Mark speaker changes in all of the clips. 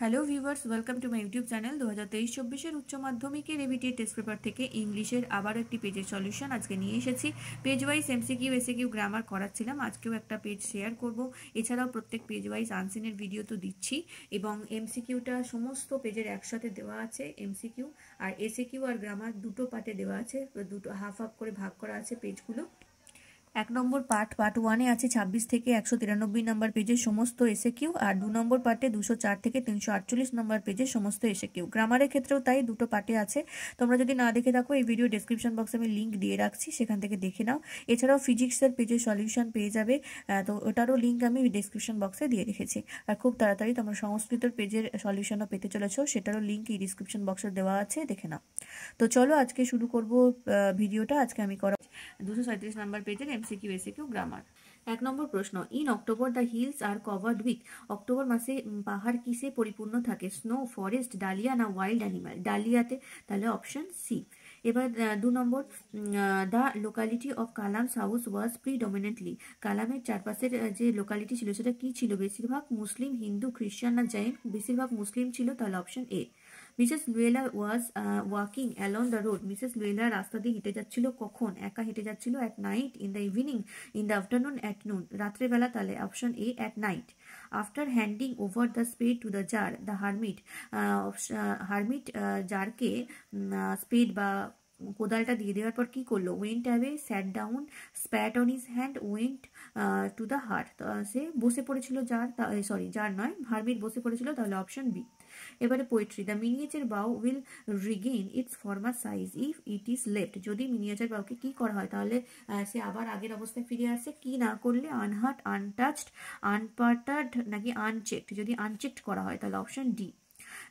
Speaker 1: Hello viewers, welcome to my YouTube channel. 2023-24 উচ্চ মাধ্যমিকের ABT test paper থেকে ইংলিশের আবার একটি পেজের সলিউশন আজকে নিয়ে এসেছি। Page wise MCQ SCQ grammar করাচ্ছিলাম, আজকেও একটা পেজ শেয়ার করব। এছাড়াও প্রত্যেক পেজ ওয়াইজ আনসিনের ভিডিও তো দিচ্ছি, এবং এমসিকিউটা সমস্ত পেজের একসাথে দেওয়া আছে। এমসিকিউ আর এসিকিউ আর গ্রামার দুটো পার্টে দেওয়া আছে, দুটো হাফ হাফ করে ভাগ করা আছে পেজগুলো। 1 নম্বর পার্ট 1-এ আছে 26 থেকে 193 নম্বর পেজের সমস্ত এসএকিউ, আর 2 নম্বর পার্টে 204 থেকে 348 নম্বর পেজের সমস্ত এসএকিউ। গ্রামারের ক্ষেত্রেও তাই, দুটো পার্টে আছে। তোমরা যদি না দেখে থাকো, এই ভিডিও ডেসক্রিপশন বক্সে আমি লিঙ্ক দিয়ে রাখছি, সেখান থেকে দেখে নাও। এছাড়াও ফিজিক্সের পেজের সলিউশন পেয়ে যাবে, তো ওটারও লিঙ্ক আমি ডেসক্রিপশন বক্সে দিয়ে রেখেছি। আর খুব তাড়াতাড়ি তোমরা সংস্কৃতের পেজের সলিউশনও পেতে চলেছো, সেটারও লিঙ্ক এই ডিসক্রিপশন বক্সে দেওয়া আছে, দেখে নাও। তো চলো আজকে শুরু করব ভিডিওটা। আজকে আমি 237 নম্বর পেজের এমসিকিউ এসিকিউ গ্রামার। 1 নম্বর প্রশ্ন, in October the hills are covered with. অক্টোবর মাসে পাহাড় কিসে পরিপূর্ণ থাকে? স্নো, ফরেস্ট, ডালিয়া না ওয়াইল্ড অ্যানিমাল? ডালিয়াতে, তাহলে অপশন সি। এবার 2 নম্বর, the locality of Kalam's house was predominantly. কালামের চারপাশের যে লোকালিটি ছিল সেটা কি ছিল? বেশিরভাগ মুসলিম, হিন্দু, খ্রিস্টান না জৈন? বেশিরভাগ মুসলিম ছিল, তাহলে option A. Mrs Luella was walking along the road. Mrs Luella রাস্তা দিয়ে হেঁটে যাচ্ছিল কখন? একা হেঁটে যাচ্ছিল, at night, in the evening, in the afternoon, at noon? রাত্রেবেলা, তাহলে option A, at night. After handing over the spade to the tsar, the hermit জারকে স্পেড বা কোদালটা দিয়ে দেওয়ার পর কি করলো? Went away, sat down, spat on his hand, went to the heart. সে বসে পড়েছিল, জার নয়, হারমিট বসে পড়েছিল, তাহলে অপশন বি। এবারে পোয়েট্রি, দ্য মিনিয়েচার বাউ will Regain it's former size if it is left. যদি মিনিয়েচার বাউকে কি করা হয়, তাহলে সে আবার আগের অবস্থায় ফিরে আসে। কি না করলে? আনহার্ট, আনটাচড, আনপার্টার্ড নাকি আনচেকড? যদি আনচেকড করা হয়, তাহলে option D.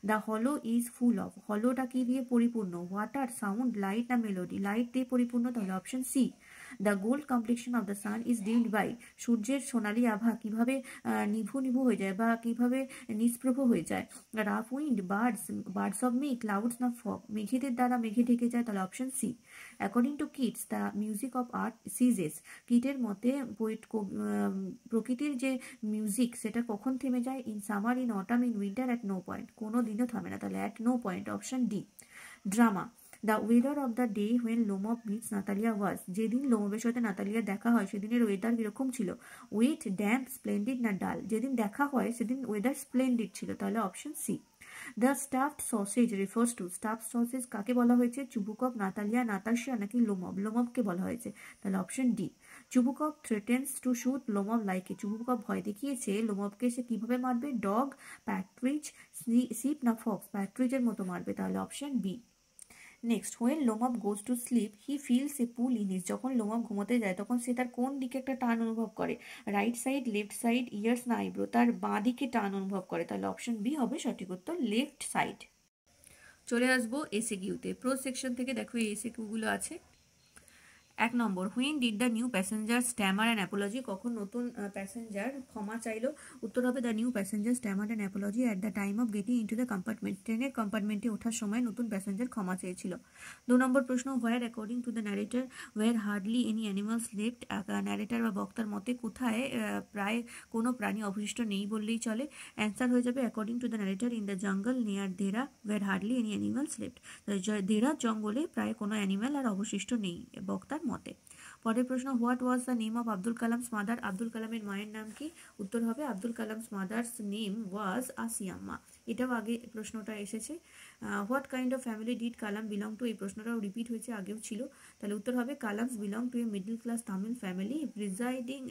Speaker 1: The hall is full of. হলোটা কি দিয়ে পরিপূর্ণ? ওয়াটার, সাউন্ড, লাইট না মেলোডি? লাইট দিয়ে পরিপূর্ণ, তাহলে option C. The gold complexion of the sun is deemed by. সূর্যের সোনালী আভা কিভাবে নিভু নিভু হয়ে যায় বা কিভাবে নিষ্প্রভ হয়ে যায়? Rough wind, birds of May, clouds না ফগ? মেঘেদের দ্বারা মেঘে ঢেকে যায়, তাহলে option C. According to Keats, the music of art ceases. কিটের মতে প্রকৃতির যে মিউজিক সেটা কখন থেমে যায়? In summer, in autumn, in winter, at no point? কোনো দিনও থামে না, তাহলে at no point, option D. Drama, the weather of the day when Lomov meets Natalia was. যেদিন লোমবের সাথে নাতালিয়া দেখা হয় সেদিনের ওয়েদার কিরকম ছিল? ওয়েট, ড্যাম্প, স্প্লেন্ডিড না ডাল? যেদিন দেখা হয় সেদিন ওয়েদার স্প্লেন্ডিড ছিল, তাহলে option C. The stuffed sausage refers to. Stuffed sausage কাকে বলা হয়েছে? চুবুকভ, নাতালিয়া, নাতাশিয়া নাকি লোমব? লোমবকে বলা হয়েছে, তাহলে option D. Chubukov threatens to shoot Lomov like a. Chubukov ভয় দেখিয়েছে লোমবকে সে কিভাবে মারবে? ডগ, প্যাট্রিজ, শিপ না ফক্স? প্যাট্রিজের মতো মারবে, তাহলে option B. Next, when Lomov goes to sleep he feels a pull in his. যখন লোমব ঘুমোতে যায় তখন সে তার কোন দিকে একটা টান অনুভব করে? Right side, left side, years না আইব্রো? তার বাঁ দিকে টান অনুভব করে, তাহলে অপশন বি হবে সঠিক উত্তর, লেফট সাইড। চলে আসবো এসিকিউতে। প্রো সেকশন থেকে দেখো এই এসিকিউগুলো আছে। 1 number, when did the new passenger stammer and apology. কখন নতুন প্যাসেঞ্জার ক্ষমা চাইলো? উত্তর হবে the new passenger stammer and apology at the time of getting into the compartment. ট্রেনের কম্পার্টমেন্টে ওঠার সময় নতুন প্যাসেঞ্জার ক্ষমা চেয়েছিল। 2 নম্বর প্রশ্ন, where according to the narrator were hardly any animals left. Narrator বা বক্তার মতে কোথায় প্রায় কোনো প্রাণী অবশিষ্ট নেই বললেই চলে? অ্যান্সার হয়ে যাবে according to the narrator in the jungle near Dehra were hardly any animals left. Dehra জঙ্গলে প্রায় কোনো অ্যানিম্যাল আর অবশিষ্ট নেই বক্তার মতে। পরের প্রশ্ন, what was the name of Abdul Kalam's mother. Abdul কালামের মায়ের নাম কি? উত্তর হবে Abdul Kalam's mother's name was Ashiamma. এটাও আগে প্রশ্নটা এসেছে। What kind of family did Kalam belong to. এই প্রশ্নটাও রিপিট হয়েছে, আগেও ছিল, তাহলে উত্তর হবে Kalam's belong to a middle class Tamil family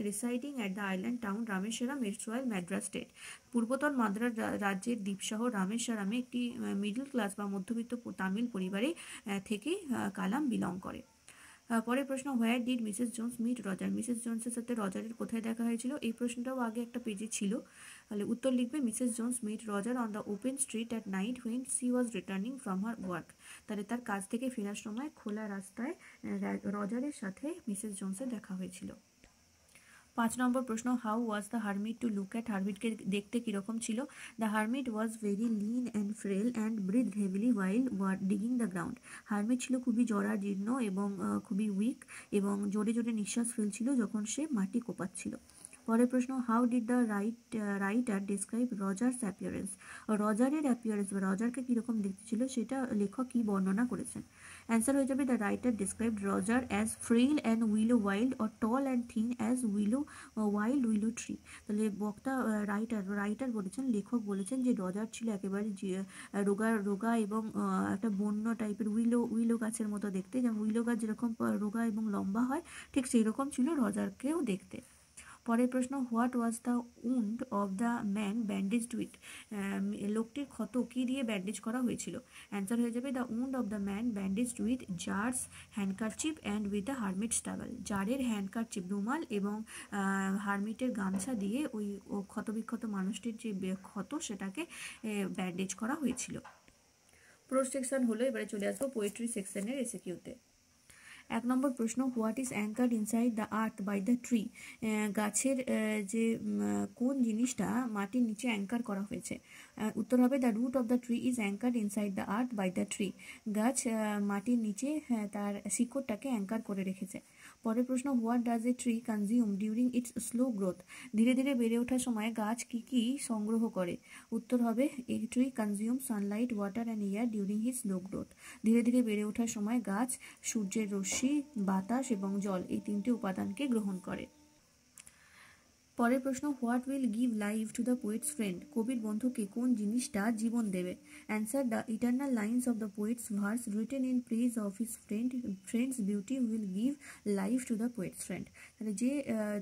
Speaker 1: residing at the island town Rameswaram, erstwhile Madras state. পূর্বতন মাদ্রাজ রাজ্যের দ্বীপশহর রামেশ্বরমে একটি মিডল ক্লাস বা মধ্যবিত্ত তামিল পরিবারে থেকে কালাম বিলং করে। পরের প্রশ্ন, where did Mrs Jones meet Roger. Mrs জোন্সের সাথে রজারের কোথায় দেখা হয়েছিল? এই প্রশ্নটাও আগে একটা পেজে ছিল, তাহলে উত্তর লিখবে Mrs Jones meet Roger on the open street at night when she was returning from her work. তাহলে তার কাজ থেকে ফেরার সময় খোলা রাস্তায় রজারের সাথে মিসেস জোন্সের দেখা হয়েছিল। 5 নম্বর প্রশ্ন, how was the hermit to look at. হারমিটকে দেখতে কিরকম ছিল? The hermit was very lean and frail and breathe heavily while digging the ground. Hermit ছিল খুবই জরাজীর্ণ এবং খুবই উইক এবং জোরে জোরে নিঃশ্বাস ফেলছিল যখন সে মাটি কোপাচ্ছিল। পরের প্রশ্ন, how did the writer describe Roger's appearance? রজারের অ্যাপিয়ারেন্স বা রজারকে কীরকম দেখতে ছিল সেটা লেখক কী বর্ণনা করেছেন? অ্যান্সার হয়ে যাবে, the writer describe Roger as frail and willow wild or tall and thin as wild willow tree. তাহলে বক্তা রাইটার বলেছেন, লেখক বলেছেন যে রজার ছিল একেবারে রোগা এবং একটা বন্য টাইপের উইলো গাছের মতো দেখতে, যেমন উইলো গাছ যেরকম রোগা এবং লম্বা হয় ঠিক সেই রকম ছিল রজারকেও দেখতে। পরের প্রশ্ন, what was the wound of the man bandaged with? লোকটির ক্ষত কী দিয়ে ব্যান্ডেজ করা হয়েছিল? অ্যান্সার হয়ে যাবে, the wound of the man bandaged with tsar's handkerchief and with the hermit's towel. জারের হ্যান্ডকারচিপ রুমাল এবং হারমিটের গামছা দিয়ে ওই ক্ষতবিক্ষত মানুষটির যে ক্ষত সেটাকে ব্যান্ডেজ করা হয়েছিল। প্রোজ সেকশন হলো, এবারে চলে আসবো পোয়েট্রি সেকশনের এসএকিউতে। 1 নম্বর প্রশ্ন, what is anchored inside the earth by the tree? গাছের যে কোন জিনিসটা মাটির নিচে অ্যাঙ্কার করা হয়েছে? উত্তর হবে, the root of the tree is anchored inside the earth by the tree. গাছ মাটির নিচে তার শিকড়টাকে অ্যাঙ্কার করে রেখেছে। পরের প্রশ্ন, what does a tree consume during its slow growth? ধীরে ধীরে বেড়ে ওঠার সময় গাছ কি কি সংগ্রহ করে? উত্তর হবে, a tree consume Sunlight water and air during his slow growth. ধীরে ধীরে বেড়ে ওঠার সময় গাছ সূর্যের রশ্মি, বাতাস এবং জল এই 3টি উপাদানকে গ্রহণ করে। পরের প্রশ্ন, what will give life to the poet's friend? কবির বন্ধুকে কোন জিনিসটা জীবন দেবে? Answer, the eternal lines of the poet's verse written in praise of his friend's beauty will give life to the poet's friend. তাহলে যে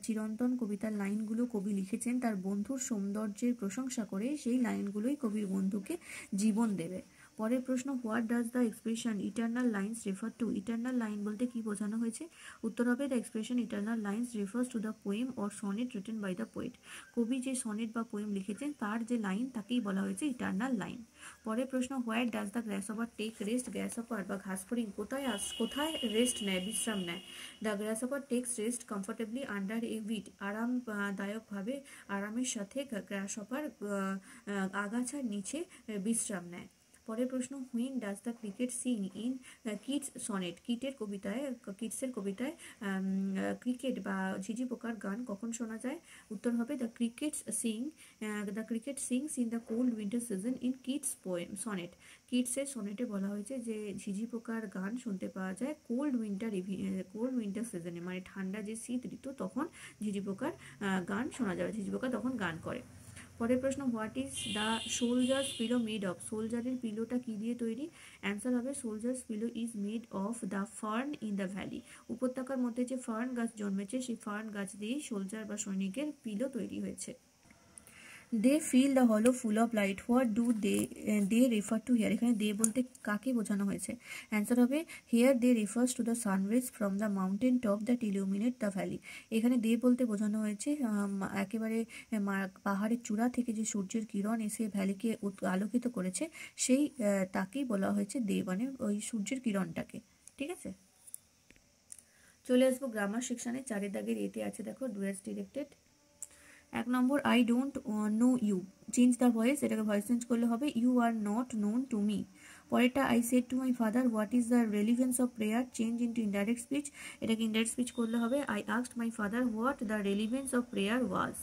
Speaker 1: চিরন্তন কবিতার লাইনগুলো কবি লিখেছেন তার বন্ধুর সৌন্দর্যের প্রশংসা করে সেই লাইনগুলোই কবির বন্ধুকে জীবন দেবে। পরের প্রশ্ন, what does the expression eternal lines refer to? Eternal line বলতে কি বোঝানো হয়েছে? উত্তর হবে, the expression eternal lines refers to the poem or sonnet written by the poet. কবি যে সনেট বা পোয়েম লিখেছেন তার যে লাইন তাকেই বলা হয়েছে ইটার্নাল লাইন। পরের প্রশ্ন, where does the grasshopper take rest? Grasshopper বা ঘাসফড়িং কোথায় রেস্ট নেয়, বিশ্রাম নেয়? The grasshopper takes rest comfortably under a weed. আরামদায়কভাবে আরামের সাথে গ্রাসহপার আগাছার নিচে বিশ্রাম নেয়। পরের প্রশ্ন, when does the cricket sing in Keats sonnet? কিডসের কবিতায় ক্রিকেট বা ঝিঝি পোকার গান কখন শোনা যায়? উত্তর হবে, the cricket sings in the cold winter season in Keats poem sonnet. কিডসের সনেটে বলা হয়েছে যে ঝিঝি পোকার গান শুনতে পাওয়া যায় কোল্ড উইন্টার সিজনে, মানে ঠান্ডা যে শীত ঋতু তখন ঝিঝি পোকার গান শোনা যাবে, ঝিঝি পোকা তখন গান করে। পরের প্রশ্ন, what is the soldier's pillow made of? সোলজারের পিলোটা কি দিয়ে তৈরি? অ্যান্সার হবে, soldier's pillow is made of the fern in the valley. উপত্যকার মধ্যে যে ফার্ন গাছ জন্মেছে সেই ফার্ন গাছ দিয়েই সোলজার বা সৈনিকের পিলো তৈরি হয়েছে। দে fill the hollow full of light. What do they refer to here? এখানে দে বলতে কাকে বোঝানো হয়েছে? অ্যান্সার হবে, here they refers to the sunrays from the mountain top that illuminate the valley. এখানে দে বলতে বোঝানো হয়েছে একেবারে পাহাড়ের চূড়া থেকে যে সূর্যের কিরণ এসে ভ্যালিকে আলোকিত করেছে সেই তাকেই বলা হয়েছে দে, মানে ওই সূর্যের কিরণটাকে। ঠিক আছে, চলে আসবো গ্রামার সেকশনে। 4 দাগের এতে আছে দেখো, do as directed. 1 number, I don't know you. Change the voice, এটাকে ভয়েস চেঞ্জ করলে হবে, you are not known to me. পরেরটা, I said to my father what is the relevance of prayer? Change into indirect speech, এটাকে indirect speech করলে হবে, I asked my father what the relevance of prayer was.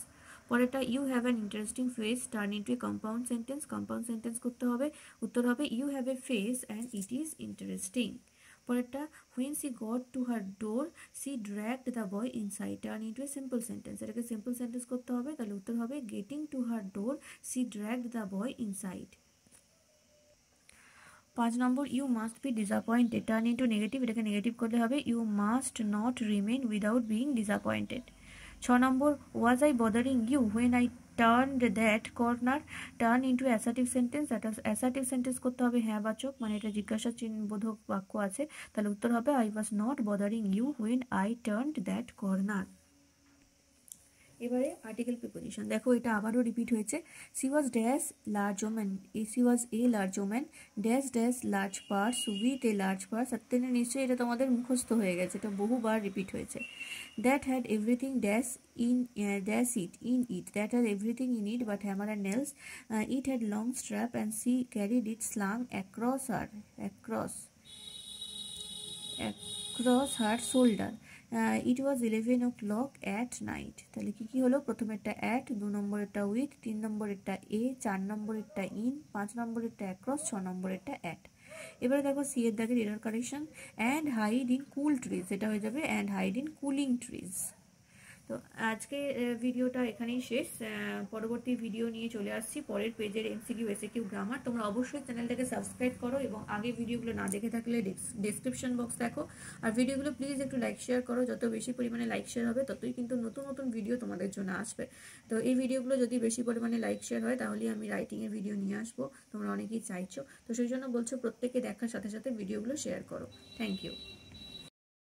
Speaker 1: পরেরটা, you have an interesting face turn into a compound sentence. Compound sentence করতে হবে, উত্তর হবে, you have a face and it is interesting. পরেরটা, when she got to her door she dragged the boy inside, turn into a simple sentence। এটাকে simple sentence করতে হবে, তাহলে উত্তর হবে, getting to her door she dragged the boy inside। 5 number, you must be disappointed, turn into negative, এটাকে negative করলে হবে, you must not remain without being disappointed। 6 number, was I bothering you when I turned that corner, turn into assertive sentence। এটা assertive sentence করতে হবে হ্যাঁ বাচক, মানে এটা জিজ্ঞাসা চিহ্নবোধক বাক্য আছে, তাহলে উত্তর হবে, I was not bothering you when I turned that corner। এবারে আর্টিকেল প্রিপোজিশন দেখো, এটা আবারও রিপিট হয়েছে। She was dash large woman, she was a large woman dash dash large purse with a large purse. আর নিশ্চয়ই এটা তোমাদের মুখস্থ হয়ে গেছে, এটা বহুবার রিপিট হয়েছে। That had everything dash in dash it in it, that had everything in it but hammer and nails. It had long strap and she carried it slung across her shoulder. It was 11 o'clock at night। তাহলে কি কি হলো, প্রথমেরটা at, 2 নম্বরেরটা with, 3 নম্বরেরটা a, 4 নম্বরেরটা in, 5 নম্বরেরটা across, 6 নম্বরেরটা অ্যাট। এবারে দেখো সি এর দাগের error correction, and hide in cool trees, এটা হয়ে যাবে and hide in cooling trees. তো আজকে ভিডিওটা এখানেই শেষ। পরবর্তী ভিডিও নিয়ে চলে আসছি পরের পেজের এমসিকিউ এসএকিউ গ্রামার। তোমরা অবশ্যই চ্যানেলটাকে সাবস্ক্রাইব করো এবং আগে ভিডিওগুলো না দেখে থাকলে ডেসক্রিপশন বক্স দেখো। আর ভিডিওগুলো প্লিজ একটু লাইক শেয়ার করো, যত বেশি পরিমাণে লাইক শেয়ার হবে ততই কিন্তু নতুন নতুন ভিডিও তোমাদের জন্য আসবে। তো এই ভিডিওগুলো যদি বেশি পরিমাণে লাইক শেয়ার হয় তাহলে আমি রাইটিংয়ের ভিডিও নিয়ে আসবো, তোমরা অনেকেই চাইছো। তো সেই জন্য বলছো প্রত্যেকে দেখার সাথে সাথে ভিডিওগুলো শেয়ার করো। Thank you.